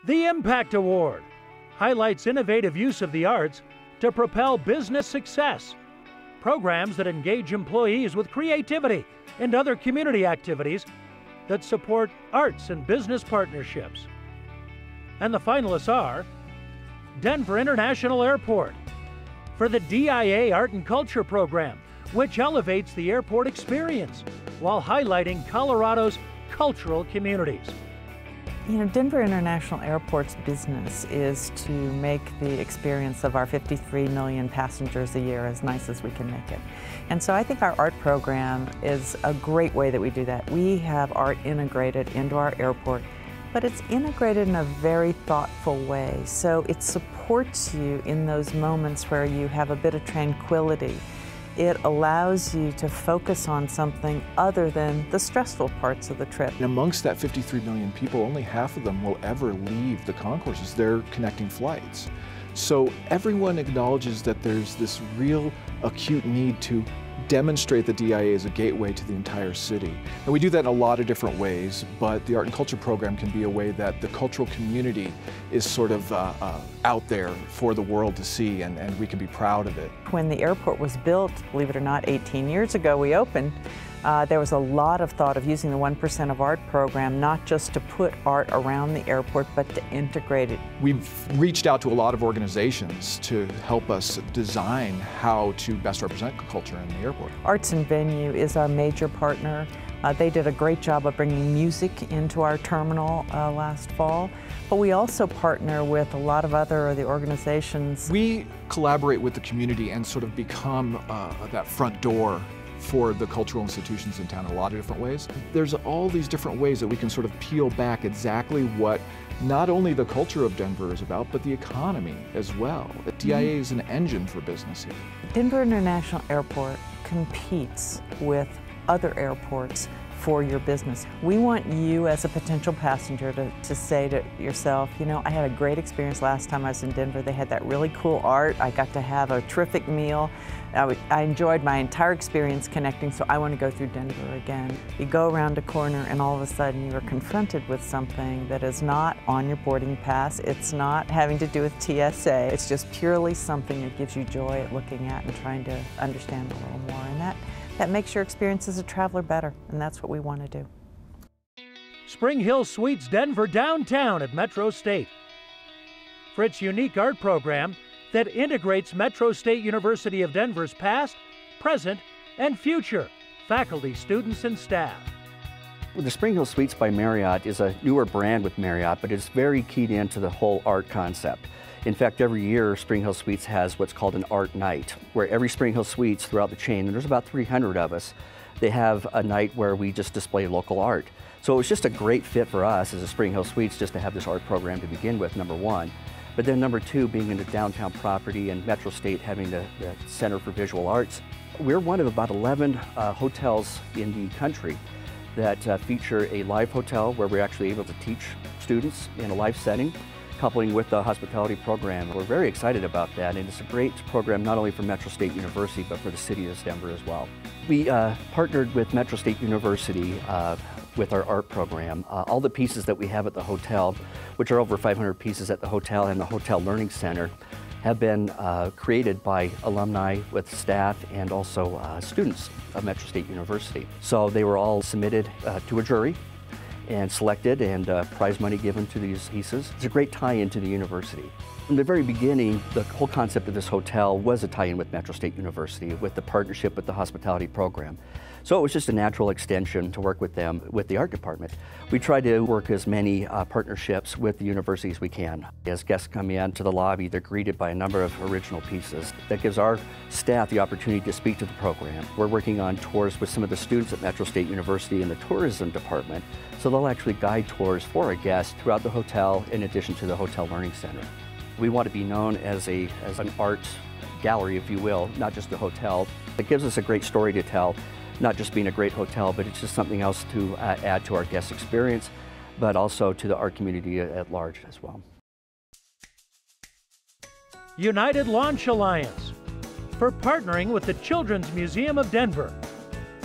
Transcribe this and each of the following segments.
The Impact Award highlights innovative use of the arts to propel business success. Programs that engage employees with creativity and other community activities that support arts and business partnerships. And the finalists are Denver International Airport for the DIA Art and Culture Program, which elevates the airport experience while highlighting Colorado's cultural communities. You know, Denver International Airport's business is to make the experience of our 53 million passengers a year as nice as we can make it. And so I think our art program is a great way that we do that. We have art integrated into our airport, but it's integrated in a very thoughtful way. So it supports you in those moments where you have a bit of tranquility. It allows you to focus on something other than the stressful parts of the trip. And amongst that 53 million people, only half of them will ever leave the concourses. They're connecting flights. So everyone acknowledges that there's this real acute need to demonstrate the DIA as a gateway to the entire city. And we do that in a lot of different ways, but the Art and Culture Program can be a way that the cultural community is sort of out there for the world to see, and we can be proud of it. When the airport was built, believe it or not, 18 years ago we opened, there was a lot of thought of using the 1% of Art program, not just to put art around the airport, but to integrate it. We've reached out to a lot of organizations to help us design how to best represent culture in the airport. Arts and Venue is our major partner. They did a great job of bringing music into our terminal last fall, but we also partner with a lot of other organizations. We collaborate with the community and sort of become that front door for the cultural institutions in town in a lot of different ways. There's all these different ways that we can sort of peel back exactly what not only the culture of Denver is about, but the economy as well. The DIA is an engine for business here. Denver International Airport competes with other airports for your business. We want you as a potential passenger to say to yourself, you know, I had a great experience last time I was in Denver. They had that really cool art. I got to have a terrific meal. I enjoyed my entire experience connecting, so I want to go through Denver again. You go around a corner and all of a sudden you are confronted with something that is not on your boarding pass. It's not having to do with TSA. It's just purely something that gives you joy at looking at and trying to understand a little more. And that makes your experience as a traveler better, and that's what we want to do. SpringHill Suites Denver Downtown at Metro State. For its unique art program that integrates Metro State University of Denver's past, present, and future faculty, students, and staff. The SpringHill Suites by Marriott is a newer brand with Marriott, but it's very keyed into the whole art concept. In fact, every year SpringHill Suites has what's called an art night, where every SpringHill Suites throughout the chain, and there's about 300 of us, they have a night where we just display local art. So it was just a great fit for us as a SpringHill Suites just to have this art program to begin with, number one. But then number two, being in the downtown property and Metro State having the Center for Visual Arts. We're one of about 11 hotels in the country that feature a live hotel where we're actually able to teach students in a live setting, coupling with the hospitality program. We're very excited about that, and it's a great program not only for Metro State University, but for the city of Denver as well. We partnered with Metro State University with our art program. All the pieces that we have at the hotel, which are over 500 pieces at the hotel and the Hotel Learning Center, have been created by alumni with staff and also students of Metro State University. So they were all submitted to a jury and selected, and prize money given to these pieces. It's a great tie-in to the university. From the very beginning, the whole concept of this hotel was a tie-in with Metro State University with the partnership with the hospitality program. So it was just a natural extension to work with them, with the art department. We try to work as many partnerships with the university as we can. As guests come in to the lobby, they're greeted by a number of original pieces. That gives our staff the opportunity to speak to the program. We're working on tours with some of the students at Metro State University in the tourism department, so they'll actually guide tours for our guests throughout the hotel in addition to the Hotel Learning Center. We want to be known as an art gallery, if you will, not just a hotel. It gives us a great story to tell. Not just being a great hotel, but it's just something else to add to our guest experience, but also to the art community at large as well. United Launch Alliance for partnering with the Children's Museum of Denver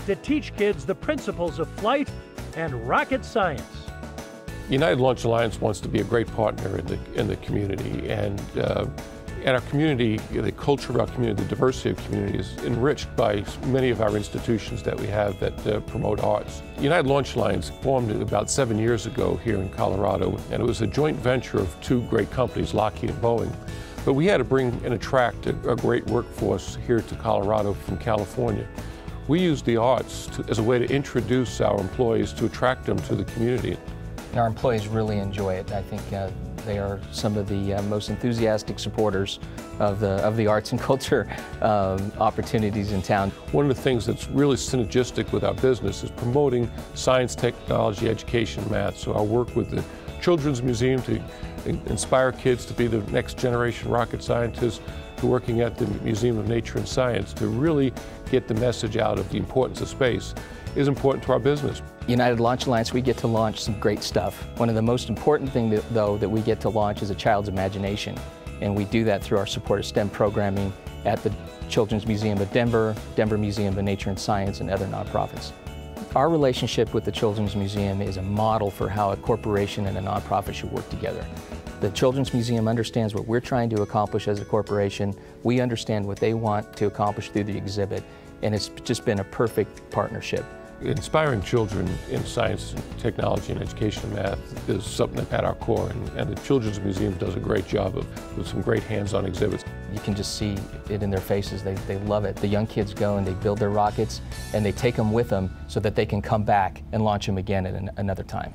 to teach kids the principles of flight and rocket science. United Launch Alliance wants to be a great partner in the community, and our community, the culture of our community, the diversity of community is enriched by many of our institutions that we have that promote arts. United Launch Alliance formed about 7 years ago here in Colorado, and it was a joint venture of two great companies, Lockheed and Boeing. But we had to bring and attract a great workforce here to Colorado from California. We use the arts as a way to introduce our employees, to attract them to the community. Our employees really enjoy it. I think they are some of the most enthusiastic supporters of the arts and culture opportunities in town. One of the things that's really synergistic with our business is promoting science, technology, education, math. So our work with the Children's Museum to inspire kids to be the next generation rocket scientists, to working at the Museum of Nature and Science to really get the message out of the importance of space is important to our business. United Launch Alliance, we get to launch some great stuff. One of the most important things, though, that we get to launch is a child's imagination. And we do that through our support of STEM programming at the Children's Museum of Denver, Denver Museum of Nature and Science, and other nonprofits. Our relationship with the Children's Museum is a model for how a corporation and a nonprofit should work together. The Children's Museum understands what we're trying to accomplish as a corporation. We understand what they want to accomplish through the exhibit, and it's just been a perfect partnership. Inspiring children in science, technology, and education and math is something that's at our core, and the Children's Museum does a great job with some great hands-on exhibits. You can just see it in their faces. They love it. The young kids go and they build their rockets, and they take them with them so that they can come back and launch them again at another time.